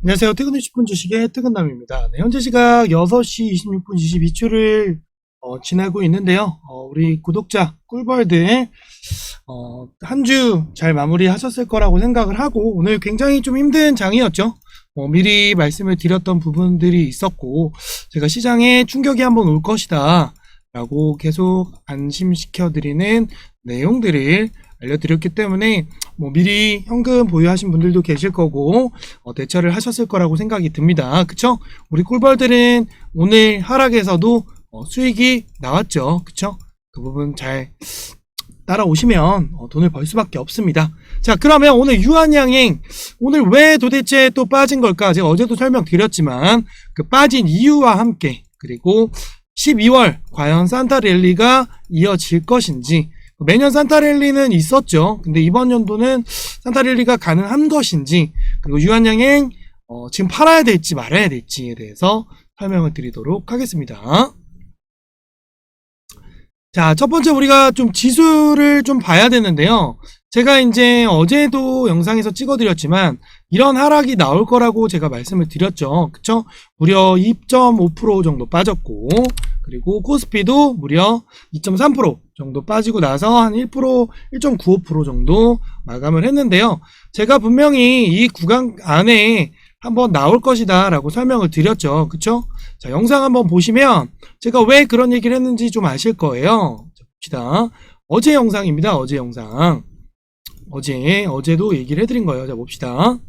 안녕하세요. 퇴근 20분 주식의 퇴근남입니다. 네, 현재 시각 6시 26분 22초를 지나고 있는데요. 우리 구독자 꿀벌들 한 주 잘 마무리하셨을 거라고 생각을 하고 오늘 굉장히 좀 힘든 장이었죠. 미리 말씀을 드렸던 부분들이 있었고 제가 시장에 충격이 한번 올 것이다 라고 계속 안심시켜 드리는 내용들을 알려드렸기 때문에 미리 현금 보유하신 분들도 계실 거고 대처를 하셨을 거라고 생각이 듭니다. 그쵸? 우리 꿀벌들은 오늘 하락에서도 수익이 나왔죠. 그쵸? 그 부분 잘 따라오시면 돈을 벌 수밖에 없습니다. 자, 그러면 오늘 유한양행 오늘 왜 도대체 또 빠진 걸까? 제가 어제도 설명드렸지만 그 빠진 이유와 함께 그리고 12월 과연 산타랠리가 이어질 것인지, 매년 산타랠리는 있었죠. 근데 이번 연도는 산타랠리가 가능한 것인지, 그리고 유한양행 지금 팔아야 될지 말아야 될지에 대해서 설명을 드리도록 하겠습니다. 자, 첫 번째 우리가 좀 지수를 좀 봐야 되는데요. 제가 이제 어제도 영상에서 찍어드렸지만 이런 하락이 나올 거라고 제가 말씀을 드렸죠. 그쵸? 무려 2.5% 정도 빠졌고, 그리고 코스피도 무려 2.3% 정도 빠지고 나서 한 1%, 1.95% 정도 마감을 했는데요. 제가 분명히 이 구간 안에 한번 나올 것이다 라고 설명을 드렸죠. 그쵸? 자, 영상 한번 보시면 제가 왜 그런 얘기를 했는지 좀 아실 거예요. 자, 봅시다. 어제 영상입니다. 어제 영상. 어제도 얘기를 해드린 거예요. 자, 봅시다.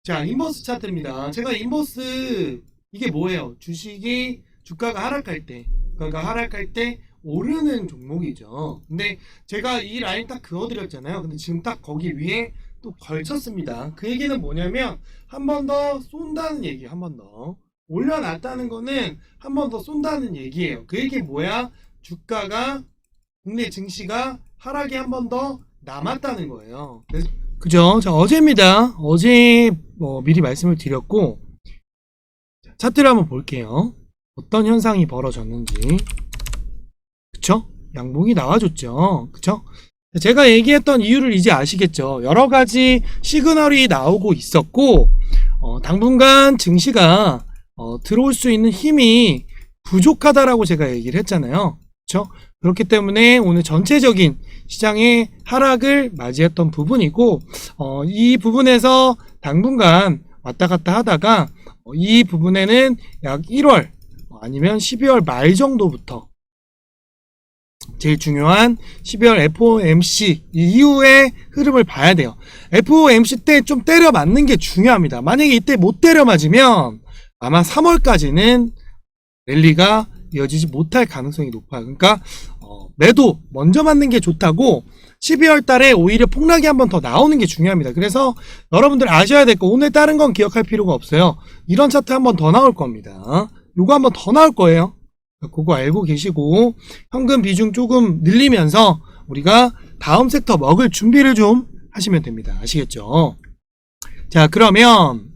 자, 인버스 차트입니다. 제가 인버스, 이게 뭐예요? 주식이 주가가 하락할 때, 그러니까 하락할 때 오르는 종목이죠. 근데 제가 이 라인 딱 그어드렸잖아요. 근데 지금 딱 거기 위에 또 걸쳤습니다. 그 얘기는 뭐냐면 한 번 더 쏜다는 얘기, 한 번 더 올려놨다는 거는 한 번 더 쏜다는 얘기예요. 그 얘기 뭐야? 주가가, 국내 증시가 하락이 한 번 더 남았다는 거예요. 그죠? 자, 어제입니다. 어제 미리 말씀을 드렸고, 차트를 한번 볼게요. 어떤 현상이 벌어졌는지. 그쵸? 양봉이 나와줬죠. 그쵸? 제가 얘기했던 이유를 이제 아시겠죠? 여러 가지 시그널이 나오고 있었고, 당분간 증시가 들어올 수 있는 힘이 부족하다라고 제가 얘기를 했잖아요. 그쵸? 그렇기 때문에 오늘 전체적인 시장의 하락을 맞이했던 부분이고, 이 부분에서 당분간 왔다 갔다 하다가 이 부분에는 약 1월 아니면 12월 말 정도부터 제일 중요한 12월 FOMC 이후의 흐름을 봐야 돼요. FOMC 때 좀 때려 맞는 게 중요합니다. 만약에 이때 못 때려 맞으면 아마 3월까지는 랠리가 이어지지 못할 가능성이 높아요. 그러니까 매도 먼저 맞는 게 좋다고 12월 달에 오히려 폭락이 한 번 더 나오는 게 중요합니다. 그래서 여러분들 아셔야 될 거, 오늘 다른 건 기억할 필요가 없어요. 이런 차트 한 번 더 나올 겁니다. 요거 한 번 더 나올 거예요. 그거 알고 계시고 현금 비중 조금 늘리면서 우리가 다음 섹터 먹을 준비를 좀 하시면 됩니다. 아시겠죠? 자, 그러면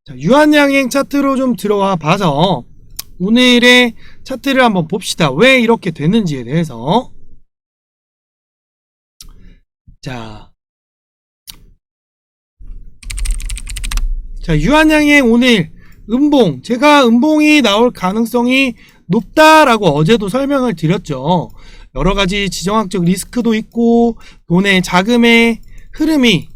유한양행 차트로 좀 들어와 봐서 오늘의 차트를 한번 봅시다. 왜 이렇게 되는지에 대해서. 자, 유한양행 오늘 음봉, 제가 음봉이 나올 가능성이 높다라고 어제도 설명을 드렸죠. 여러 가지 지정학적 리스크도 있고 돈의 자금의 흐름이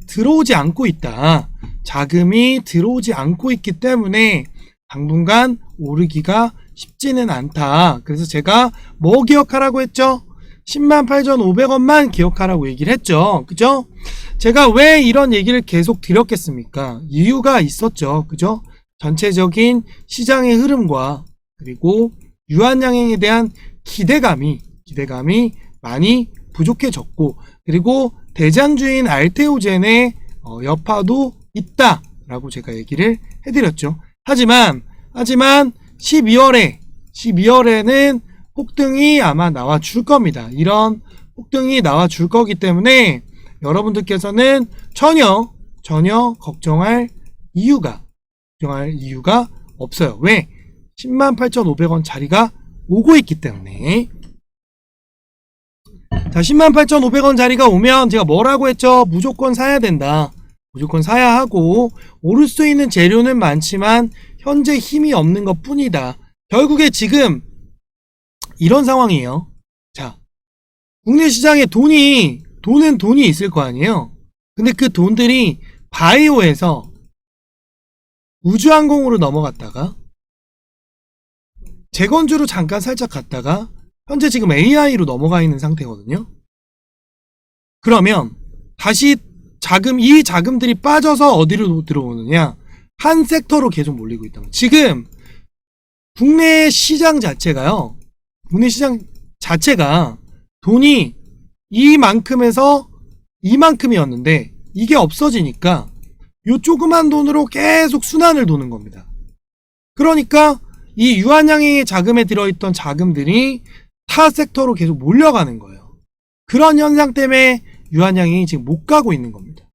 들어오지 않고 있다. 자금이 들어오지 않고 있기 때문에 당분간 오르기가 쉽지는 않다. 그래서 제가 뭐 기억하라고 했죠? 108,500원만 기억하라고 얘기를 했죠. 그죠? 제가 왜 이런 얘기를 계속 드렸겠습니까? 이유가 있었죠. 그죠? 전체적인 시장의 흐름과 그리고 유한양행에 대한 기대감이 많이 부족해졌고, 그리고 대장주인 알테오젠의 여파도 있다라고 제가 얘기를 해드렸죠. 하지만 12월에는 폭등이 아마 나와 줄 겁니다. 이런 폭등이 나와 줄 거기 때문에 여러분들께서는 전혀 걱정할 이유가 없어요. 왜? 108,500원 자리가 오고 있기 때문에. 자, 108,500원 자리가 오면 제가 뭐라고 했죠? 무조건 사야 된다. 무조건 사야 하고, 오를 수 있는 재료는 많지만 현재 힘이 없는 것 뿐이다. 결국에 지금 이런 상황이에요. 자, 국내 시장에 돈이 있을 거 아니에요? 근데 그 돈들이 바이오에서 우주항공으로 넘어갔다가 재건주로 잠깐 살짝 갔다가 현재 지금 AI로 넘어가 있는 상태거든요. 그러면 다시 이 자금들이 빠져서 어디로 들어오느냐? 한 섹터로 계속 몰리고 있다. 지금 국내 시장 자체가 돈이 이만큼에서 이만큼이었는데 이게 없어지니까 요 조그만 돈으로 계속 순환을 도는 겁니다. 그러니까 이 유한양행의 자금에 들어있던 자금들이 타 섹터로 계속 몰려가는 거예요. 그런 현상 때문에 유한양행이 지금 못 가고 있는 겁니다.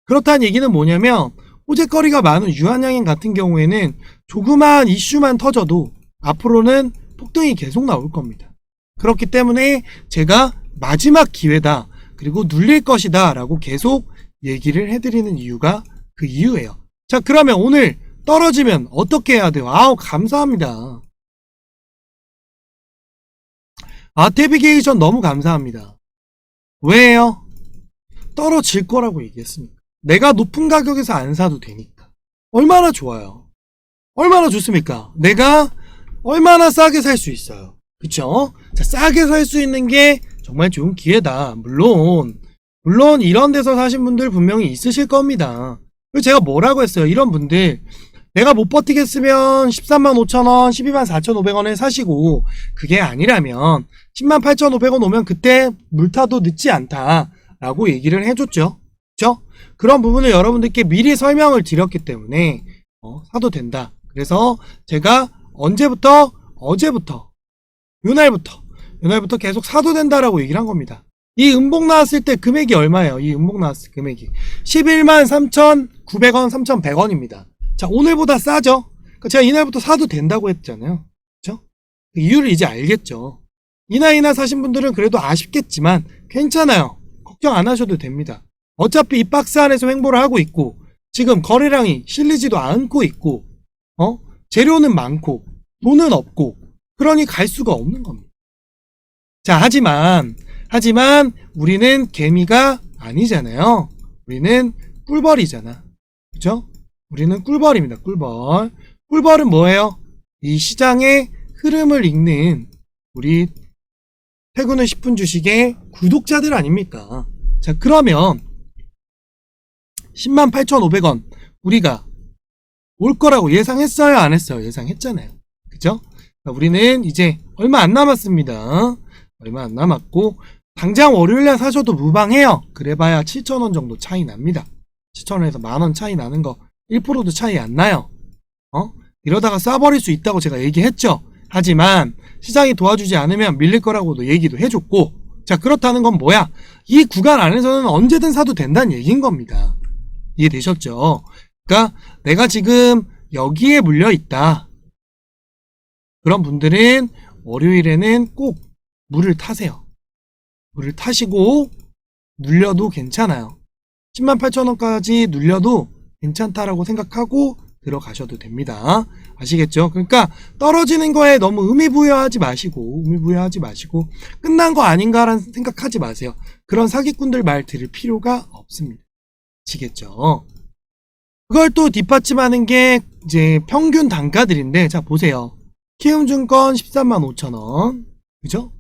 그렇다는 얘기는 뭐냐면 호재거리가 많은 유한양행 같은 경우에는 조그마한 이슈만 터져도 앞으로는 폭등이 계속 나올 겁니다. 그렇기 때문에 제가 마지막 기회다, 그리고 눌릴 것이다 라고 계속 얘기를 해드리는 이유가 그 이유예요. 자, 그러면 오늘 떨어지면 어떻게 해야 돼요? 아우, 감사합니다. 태비게이션 너무 감사합니다. 왜요? 떨어질 거라고 얘기했습니다. 내가 높은 가격에서 안 사도 되니까. 얼마나 좋아요. 얼마나 좋습니까? 내가 얼마나 싸게 살 수 있어요. 그쵸? 자, 싸게 살 수 있는 게 정말 좋은 기회다. 물론 이런 데서 사신 분들 분명히 있으실 겁니다. 그리고 제가 뭐라고 했어요? 이런 분들, 내가 못 버티겠으면 135,000원, 124,500원에 사시고, 그게 아니라면 108,500원 오면 그때 물타도 늦지 않다 라고 얘기를 해줬죠. 그쵸? 그런 부분을 여러분들께 미리 설명을 드렸기 때문에 사도 된다. 그래서 제가 어제부터 요날부터 계속 사도 된다라고 얘기를 한 겁니다. 이 음봉 나왔을 때 금액이 얼마예요? 이 음봉 나왔을 때 금액이 113,900원, 3,100원입니다. 자, 오늘보다 싸죠? 그러니까 제가 이날부터 사도 된다고 했잖아요. 그쵸? 그 이유를 이제 알겠죠? 이나 사신 분들은 그래도 아쉽겠지만 괜찮아요. 걱정 안 하셔도 됩니다. 어차피 이 박스 안에서 횡보를 하고 있고, 지금 거래량이 실리지도 않고 있고, 재료는 많고 돈은 없고, 그러니 갈 수가 없는 겁니다. 자, 하지만 우리는 개미가 아니잖아요. 우리는 꿀벌이잖아. 그죠? 우리는 꿀벌입니다. 꿀벌은 뭐예요? 이 시장의 흐름을 읽는 우리 퇴근은 10분 주식의 구독자들 아닙니까? 자, 그러면 108,500원 우리가 올 거라고 예상했어요? 안 했어요? 예상했잖아요. 그죠? 우리는 이제 얼마 안 남았습니다. 얼마 안 남았고, 당장 월요일날 사셔도 무방해요. 그래봐야 7,000원 정도 차이 납니다. 7,000원에서 만원 차이 나는 거 1%도 차이 안 나요. 이러다가 싸버릴 수 있다고 제가 얘기했죠. 하지만 시장이 도와주지 않으면 밀릴 거라고도 얘기도 해줬고, 자, 그렇다는 건 뭐야? 이 구간 안에서는 언제든 사도 된다는 얘기인 겁니다. 이해되셨죠? 그러니까 내가 지금 여기에 물려 있다. 그런 분들은 월요일에는 꼭 물을 타세요. 물을 타시고 눌려도 괜찮아요. 108,000원까지 눌려도 괜찮다라고 생각하고 들어가셔도 됩니다. 아시겠죠? 그러니까 떨어지는 거에 너무 의미부여하지 마시고 끝난 거 아닌가라는 생각하지 마세요. 그런 사기꾼들 말 들을 필요가 없습니다. 아시겠죠? 그걸 또 뒷받침하는 게 이제 평균 단가들인데, 자, 보세요. 키움증권 135,000원, 그죠?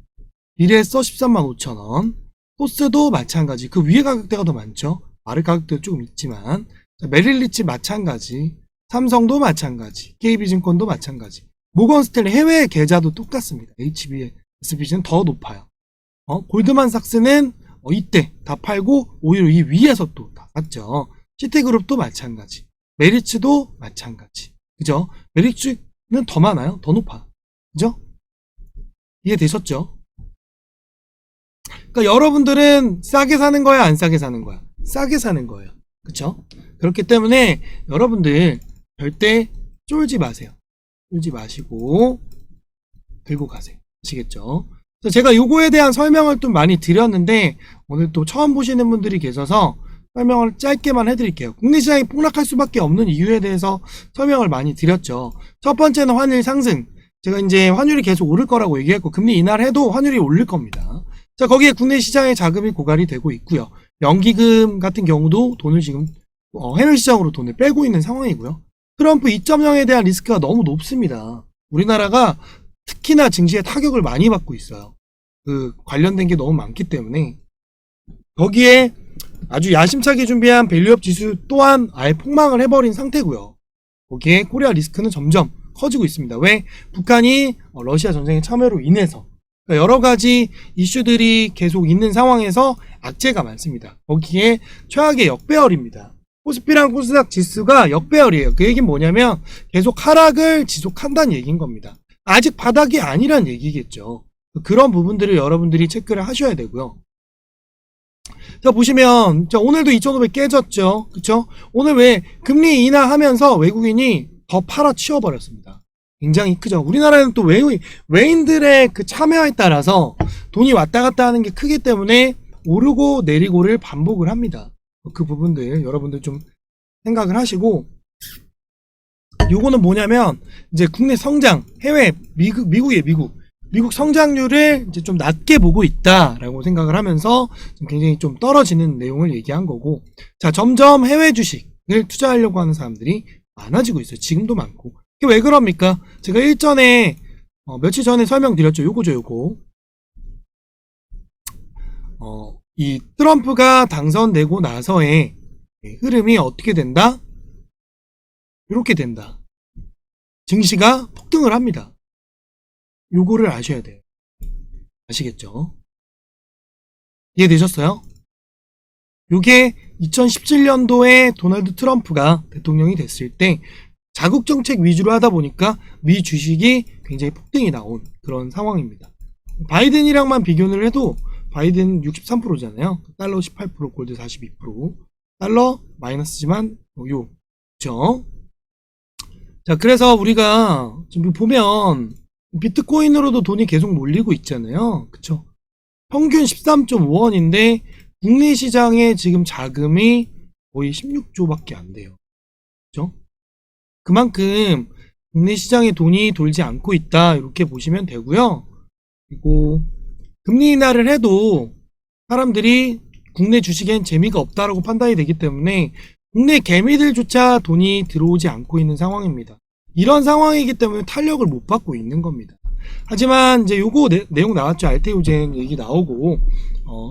미래에서 135,000원, 포스도 마찬가지. 그 위에 가격대가 더 많죠. 아래 가격대도 조금 있지만, 자, 메릴리치 마찬가지, 삼성도 마찬가지, KB증권도 마찬가지, 모건스탠리 해외 계좌도 똑같습니다. HSBC는 더 높아요. 골드만삭스는 이때 다 팔고 오히려 이 위에서 또 다 샀죠. 시티그룹도 마찬가지, 메리츠도 마찬가지, 그죠? 메리츠는 더 많아요. 더 높아. 그죠? 이해되셨죠? 그러니까 여러분들은 싸게 사는 거야, 안 싸게 사는 거야? 싸게 사는 거예요. 그쵸? 그렇기 때문에 여러분들 절대 쫄지 마세요. 쫄지 마시고 들고 가세요. 아시겠죠? 그래서 제가 요거에 대한 설명을 좀 많이 드렸는데 오늘 또 처음 보시는 분들이 계셔서 설명을 짧게만 해드릴게요. 국내 시장이 폭락할 수밖에 없는 이유에 대해서 설명을 많이 드렸죠. 첫 번째는 환율 상승. 제가 이제 환율이 계속 오를 거라고 얘기했고 금리 인하해도 환율이 오를 겁니다. 자, 거기에 국내 시장의 자금이 고갈이 되고 있고요. 연기금 같은 경우도 돈을 지금 해외 시장으로 돈을 빼고 있는 상황이고요. 트럼프 2.0에 대한 리스크가 너무 높습니다. 우리나라가 특히나 증시에 타격을 많이 받고 있어요. 그 관련된 게 너무 많기 때문에 거기에 아주 야심차게 준비한 밸류업 지수 또한 아예 폭망을 해버린 상태고요. 거기에 코리아 리스크는 점점 커지고 있습니다. 왜? 북한이 러시아 전쟁에 참여로 인해서 그러니까 여러 가지 이슈들이 계속 있는 상황에서 악재가 많습니다. 거기에 최악의 역배열입니다. 코스피랑 코스닥 지수가 역배열이에요. 그 얘기는 뭐냐면 계속 하락을 지속한다는 얘기인 겁니다. 아직 바닥이 아니란 얘기겠죠. 그런 부분들을 여러분들이 체크를 하셔야 되고요. 자, 보시면 자, 오늘도 2,500 깨졌죠. 그쵸? 오늘 왜 금리 인하하면서 외국인이 더 팔아 치워버렸습니다. 굉장히 크죠. 우리나라는 또 외인들의 그 참여에 따라서 돈이 왔다 갔다 하는 게 크기 때문에 오르고 내리고를 반복을 합니다. 그 부분들 여러분들 좀 생각을 하시고, 요거는 뭐냐면 이제 국내 성장, 해외 미국 성장률을 이제 좀 낮게 보고 있다라고 생각을 하면서 굉장히 좀 떨어지는 내용을 얘기한 거고, 자, 점점 해외 주식을 투자하려고 하는 사람들이 많아지고 있어요. 지금도 많고. 이게 왜 그럽니까? 제가 일전에 며칠 전에 설명드렸죠. 요거 이 트럼프가 당선되고 나서의 흐름이 어떻게 된다? 이렇게 된다. 증시가 폭등을 합니다. 요거를 아셔야 돼요. 아시겠죠? 이해되셨어요? 요게 2017년도에 도널드 트럼프가 대통령이 됐을 때 자국 정책 위주로 하다 보니까 미 주식이 굉장히 폭등이 나온 그런 상황입니다. 바이든이랑만 비교를 해도 바이든 63%잖아요. 달러 18%, 골드 42%, 달러 마이너스지만 그쵸? 자, 그래서 우리가 지금 보면 비트코인으로도 돈이 계속 몰리고 있잖아요. 그쵸? 평균 13.5원인데 국내 시장에 지금 자금이 거의 16조밖에 안 돼요. 그쵸? 그만큼 국내 시장에 돈이 돌지 않고 있다, 이렇게 보시면 되고요. 그리고 금리 인하를 해도 사람들이 국내 주식엔 재미가 없다라고 판단이 되기 때문에 국내 개미들조차 돈이 들어오지 않고 있는 상황입니다. 이런 상황이기 때문에 탄력을 못 받고 있는 겁니다. 하지만 이제 요거 내용 나왔죠. 알테오젠 얘기 나오고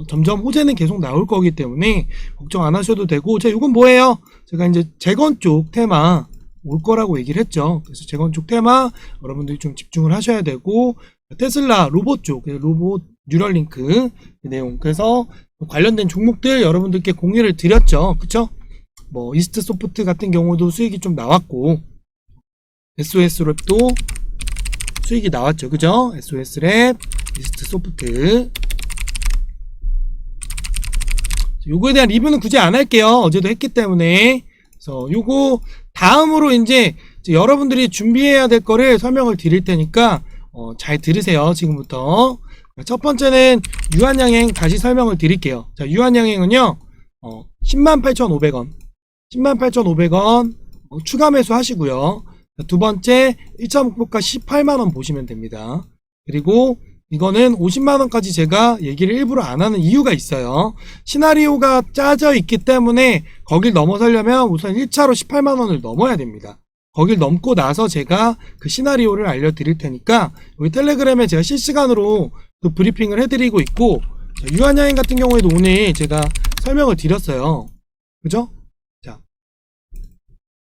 점점 호재는 계속 나올 거기 때문에 걱정 안 하셔도 되고, 자, 요건 뭐예요? 제가 이제 재건 쪽 테마 올 거라고 얘기를 했죠. 그래서 재건 쪽 테마 여러분들이 좀 집중을 하셔야 되고, 테슬라 로봇 쪽, 로봇 뉴럴링크 내용, 그래서 관련된 종목들 여러분들께 공유를 드렸죠. 그쵸? 뭐 이스트 소프트 같은 경우도 수익이 좀 나왔고, SOS랩도 수익이 나왔죠. 그죠? SOS랩, 이스트 소프트. 요거에 대한 리뷰는 굳이 안 할게요. 어제도 했기 때문에. 그래서 요거 다음으로 이제 여러분들이 준비해야 될 거를 설명을 드릴 테니까 잘 들으세요. 지금부터. 첫 번째는 유한양행 다시 설명을 드릴게요. 자, 유한양행은요 108,500원 108,500원 추가 매수 하시고요. 두 번째 1차 목표가 18만원 보시면 됩니다. 그리고 이거는 50만원까지 제가 얘기를 일부러 안 하는 이유가 있어요. 시나리오가 짜져 있기 때문에 거길 넘어서려면 우선 1차로 18만원을 넘어야 됩니다. 거길 넘고 나서 제가 그 시나리오를 알려드릴 테니까 여기 텔레그램에 제가 실시간으로 그 브리핑을 해드리고 있고, 유한여행 같은 경우에도 오늘 제가 설명을 드렸어요. 그죠? 자,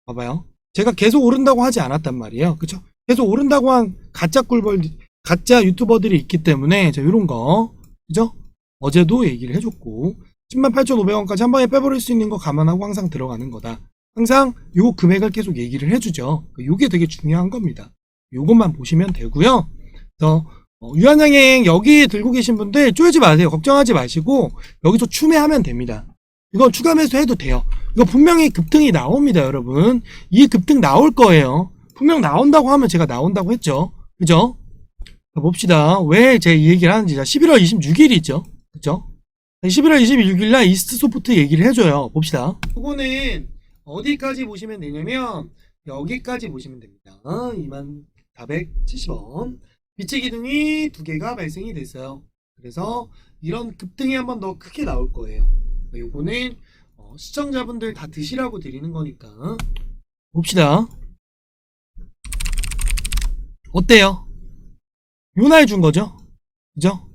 봐봐요. 제가 계속 오른다고 하지 않았단 말이에요. 그쵸? 계속 오른다고 한 가짜 유튜버들이 있기 때문에, 자, 요런 거. 그죠? 어제도 얘기를 해줬고, 108,500원까지 한 방에 빼버릴 수 있는 거 감안하고 항상 들어가는 거다. 항상 요 금액을 계속 얘기를 해주죠. 요게 되게 중요한 겁니다. 요것만 보시면 되고요. 그래서 유한양행 여기 들고 계신 분들 쪼이지 마세요. 걱정하지 마시고 여기서 추매하면 됩니다. 이거 추가 매수해도 돼요. 이거 분명히 급등이 나옵니다, 여러분. 이 급등 나올 거예요. 분명 나온다고 하면 제가 나온다고 했죠. 그죠? 자, 봅시다. 왜 제가 이 얘기를 하는지. 자, 11월 26일이 있죠. 그쵸? 11월 26일날 이스트 소프트 얘기를 해줘요. 봅시다. 이거는 어디까지 보시면 되냐면 여기까지 보시면 됩니다. 2470원. 빛의 기둥이 두 개가 발생이 됐어요. 그래서 이런 급등이 한 번 더 크게 나올 거예요. 요거는 시청자분들 다 드시라고 드리는 거니까. 봅시다. 어때요? 요 날 준 거죠? 그죠?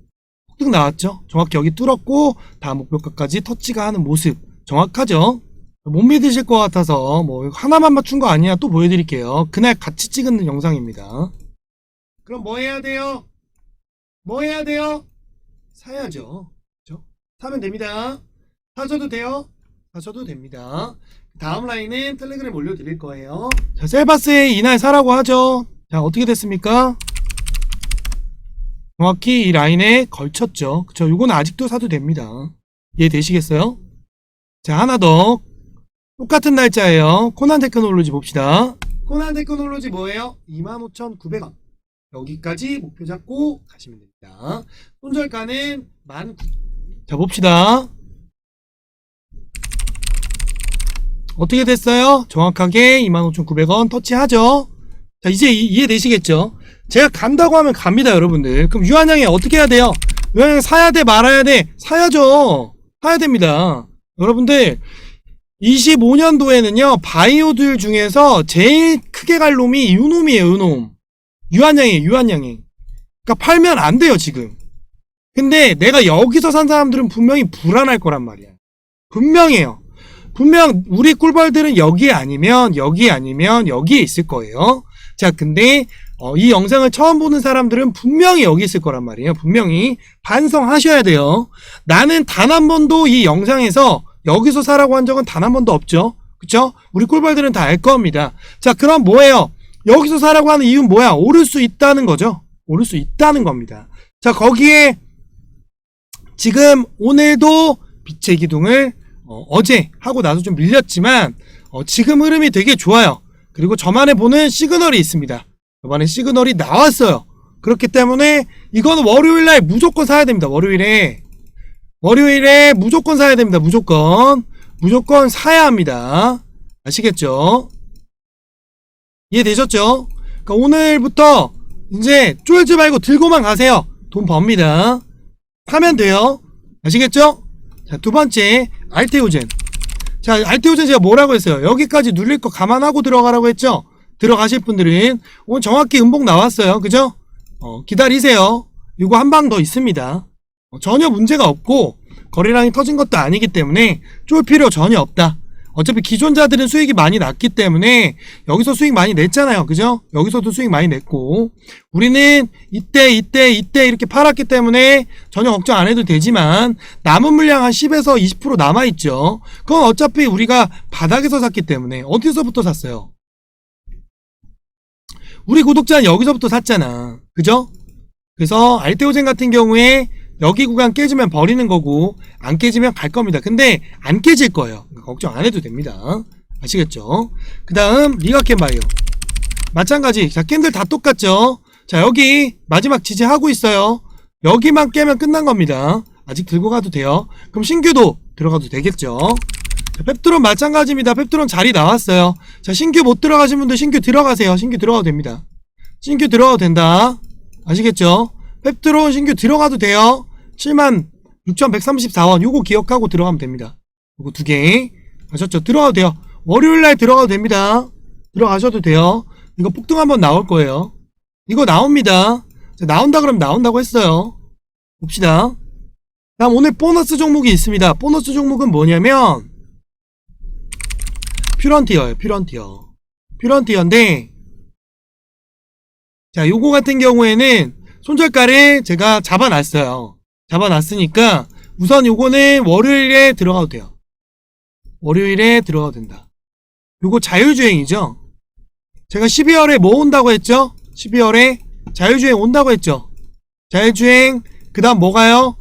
폭등 나왔죠? 정확히 여기 뚫었고 다음 목표가까지 터치가 하는 모습 정확하죠? 못 믿으실 것 같아서 뭐 하나만 맞춘 거 아니야. 또 보여드릴게요. 그날 같이 찍은 영상입니다. 그럼 뭐 해야 돼요? 뭐 해야 돼요? 사야죠. 그죠? 사면 됩니다. 사셔도 돼요? 사셔도 됩니다. 다음 라인은 텔레그램 올려드릴 거예요. 자, 셀바스에 이날 사라고 하죠. 자, 어떻게 됐습니까? 정확히 이 라인에 걸쳤죠. 그쵸? 요건 아직도 사도 됩니다. 이해되시겠어요? 자, 하나 더. 똑같은 날짜예요. 코난 테크놀로지 봅시다. 코난 테크놀로지 뭐예요? 25,900원. 여기까지 목표 잡고 가시면 됩니다. 손절가는 19,000원. 자, 봅시다. 어떻게 됐어요? 정확하게 25,900원 터치하죠. 자, 이제 이해되시겠죠? 제가 간다고 하면 갑니다, 여러분들. 그럼 유한양이 어떻게 해야 돼요? 유한양 사야 돼, 말아야 돼? 사야죠. 사야 됩니다. 여러분들, 25년도에는요, 바이오들 중에서 제일 크게 갈 놈이 요 놈이에요, 요 놈. 유한양이에요, 유한양이. 그러니까 팔면 안 돼요, 지금. 근데 내가 여기서 산 사람들은 분명히 불안할 거란 말이야. 분명해요. 분명 우리 꿀벌들은 여기에 아니면 여기에 있을 거예요. 자, 근데 이 영상을 처음 보는 사람들은 분명히 여기 있을 거란 말이에요. 분명히 반성하셔야 돼요. 나는 단 한 번도 이 영상에서 여기서 사라고 한 적은 단 한 번도 없죠. 그쵸? 우리 꿀벌들은 다 알 겁니다. 자, 그럼 뭐예요? 여기서 사라고 하는 이유는 뭐야? 오를 수 있다는 거죠. 오를 수 있다는 겁니다. 자, 거기에 지금 오늘도 빛의 기둥을 어제 하고 나서 좀 밀렸지만 지금 흐름이 되게 좋아요. 그리고 저만의 보는 시그널이 있습니다. 저만의 시그널이 나왔어요. 그렇기 때문에 이거는 월요일날 무조건 사야 됩니다. 월요일에 무조건 사야 됩니다. 무조건 사야 합니다. 아시겠죠? 이해되셨죠? 그러니까 오늘부터 이제 쫄지 말고 들고만 가세요. 돈 법니다. 사면 돼요. 아시겠죠? 자, 두 번째 알테오젠. 자, 알테오젠 제가 뭐라고 했어요? 여기까지 눌릴 거 감안하고 들어가라고 했죠? 들어가실 분들은 오늘 정확히 음봉 나왔어요. 그죠? 기다리세요. 이거 한 방 더 있습니다. 전혀 문제가 없고 거래량이 터진 것도 아니기 때문에 쫄 필요 전혀 없다. 어차피 기존자들은 수익이 많이 났기 때문에 여기서 수익 많이 냈잖아요. 그죠? 여기서도 수익 많이 냈고 우리는 이때 이렇게 팔았기 때문에 전혀 걱정 안 해도 되지만 남은 물량 한 10에서 20% 남아있죠. 그건 어차피 우리가 바닥에서 샀기 때문에 어디서부터 샀어요? 우리 구독자는 여기서부터 샀잖아. 그죠? 그래서 알테오젠 같은 경우에 여기 구간 깨지면 버리는 거고 안 깨지면 갈 겁니다. 근데 안 깨질 거예요. 걱정 안 해도 됩니다. 아시겠죠? 그 다음 리가켄바이오 마찬가지. 자, 캔들 다 똑같죠? 자, 여기 마지막 지지하고 있어요. 여기만 깨면 끝난 겁니다. 아직 들고 가도 돼요. 그럼 신규도 들어가도 되겠죠? 자, 펩트론 마찬가지입니다. 펩트론 자리 나왔어요. 자, 신규 못 들어가신 분들 신규 들어가세요. 신규 들어가도 됩니다. 신규 들어가도 된다. 아시겠죠? 펩트론 신규 들어가도 돼요. 76,134원 요거 기억하고 들어가면 됩니다. 요거 두 개 아셨죠? 들어가도 돼요. 월요일날 들어가도 됩니다. 들어가셔도 돼요. 이거 폭등 한번 나올 거예요. 이거 나옵니다. 자, 나온다 그러면 나온다고 했어요. 봅시다. 다음 오늘 보너스 종목이 있습니다. 보너스 종목은 뭐냐면 퓨런티어예요. 퓨런티어인데 자, 요거 같은 경우에는 손절가를 제가 잡아놨어요. 잡아놨으니까 우선 요거는 월요일에 들어가도 돼요. 월요일에 들어가도 된다. 요거 자율주행이죠. 제가 12월에 뭐 온다고 했죠? 12월에 자율주행 온다고 했죠. 자율주행 그 다음 뭐가요?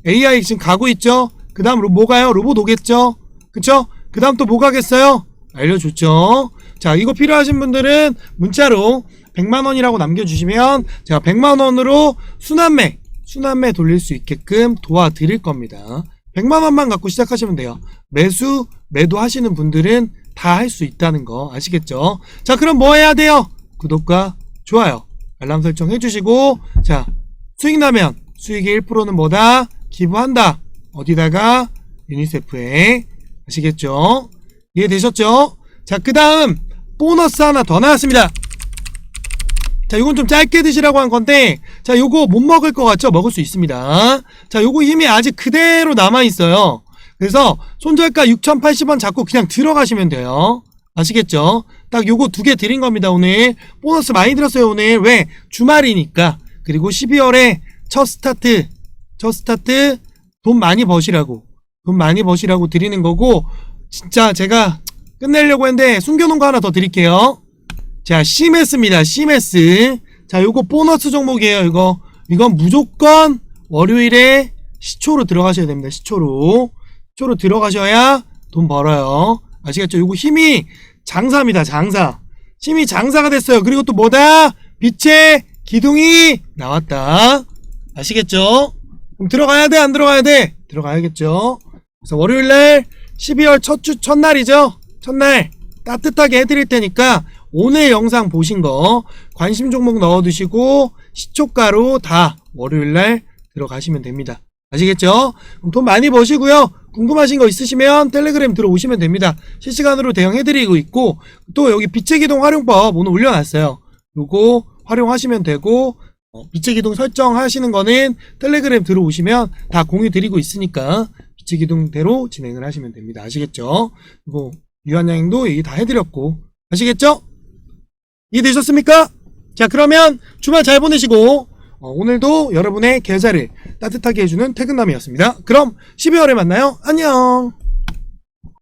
AI 지금 가고 있죠. 그 다음 뭐가요? 로봇 오겠죠. 그쵸? 그 다음 또 뭐 가겠어요? 알려줬죠. 자, 이거 필요하신 분들은 문자로 100만원이라고 남겨주시면 제가 100만원으로 순환매 돌릴 수 있게끔 도와드릴 겁니다. 100만원만 갖고 시작하시면 돼요. 매도 하시는 분들은 다 할 수 있다는 거 아시겠죠? 자, 그럼 뭐 해야 돼요? 구독과 좋아요, 알람 설정 해주시고, 자, 수익 나면 수익의 1%는 뭐다? 기부한다. 어디다가? 유니세프에. 아시겠죠? 이해되셨죠? 자, 그 다음 보너스 하나 더 나왔습니다. 자, 요건 좀 짧게 드시라고 한 건데, 자, 요거 못 먹을 것 같죠? 먹을 수 있습니다. 자, 요거 힘이 아직 그대로 남아있어요. 그래서 손절가 6,080원 잡고 그냥 들어가시면 돼요. 아시겠죠? 딱 요거 2개 드린 겁니다, 오늘. 보너스 많이 들었어요, 오늘. 왜? 주말이니까. 그리고 12월에 첫 스타트 돈 많이 버시라고 드리는 거고, 진짜 제가 끝내려고 했는데 숨겨놓은 거 하나 더 드릴게요. 자, CMS입니다. CMS. 자, 요거 보너스 종목이에요. 이건 무조건 월요일에 시초로 들어가셔야 됩니다. 시초로 들어가셔야 돈 벌어요. 아시겠죠? 요거 힘이 장사입니다. 장사. 힘이 장사가 됐어요. 그리고 또 뭐다? 빛의 기둥이 나왔다. 아시겠죠? 그럼 들어가야 돼? 안 들어가야 돼? 들어가야겠죠? 그래서 월요일날 12월 첫날이죠? 첫날 따뜻하게 해드릴 테니까 오늘 영상 보신 거 관심 종목 넣어두시고 시초가로 다 월요일날 들어가시면 됩니다. 아시겠죠? 그럼 돈 많이 버시고요. 궁금하신 거 있으시면 텔레그램 들어오시면 됩니다. 실시간으로 대응해드리고 있고, 또 여기 빛의 기둥 활용법 오늘 올려놨어요. 요거 활용하시면 되고, 빛의 기둥 설정하시는 거는 텔레그램 들어오시면 다 공유 드리고 있으니까 빛의 기둥대로 진행을 하시면 됩니다. 아시겠죠? 뭐 유한양행도 얘기 다 해드렸고, 아시겠죠? 이해되셨습니까? 자, 그러면 주말 잘 보내시고 오늘도 여러분의 계좌를 따뜻하게 해주는 퇴근남이었습니다. 그럼 12월에 만나요. 안녕.